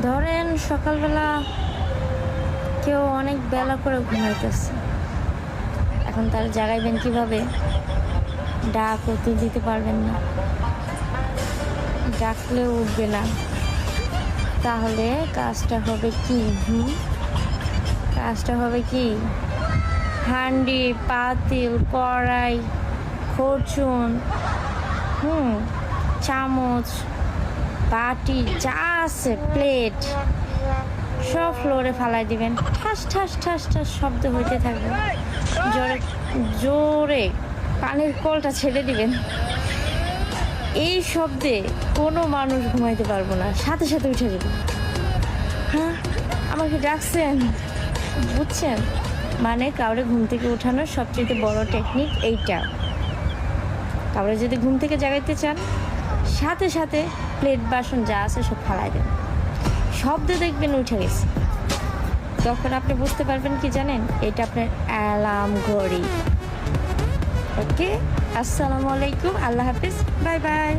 ধরেন সকালবেলা কেউ অনেক বেলা করে ঘুমাইতেছে, এখন তার জাগাইবেন কিভাবে? ডাক উঠতে দিতে পারবেন না, ডাকলেও উঠবে না। তাহলে কাজটা হবে কি? কাজটা হবে কি? হান্ডি, পাতিল, কড়াই, খরচুন, চামচ, বাটি যা আছে, প্লেট সব ফ্লোরে ফালাই দিবেন। ঠাস ঠাস ঠাস ঠাস শব্দ হইতে থাকবে। জোরে জোরে পানির কলটা ছেড়ে দিবেন। এই শব্দে কোনো মানুষ ঘুমাইতে পারবো না, সাথে সাথে উঠে যাবে। হ্যাঁ, আমাকে ডাকছেন, বুঝছেন? মানে কাউরে ঘুম থেকে উঠানোর সবচেয়ে বড় টেকনিক এইটা। কাউরে যদি ঘুম থেকে জাগাইতে চান, সাথে সাথে প্লেট বাসন যা আছে সব ফালাই দেন, শব্দে দেখবেন উঠে গেছে। তখন আপনি বুঝতে পারবেন কি জানেন? এটা আপনার অ্যালার্ম ঘড়ি। ওকে, আসসালামু আলাইকুম, আল্লাহ হাফিজ, বাই বাই।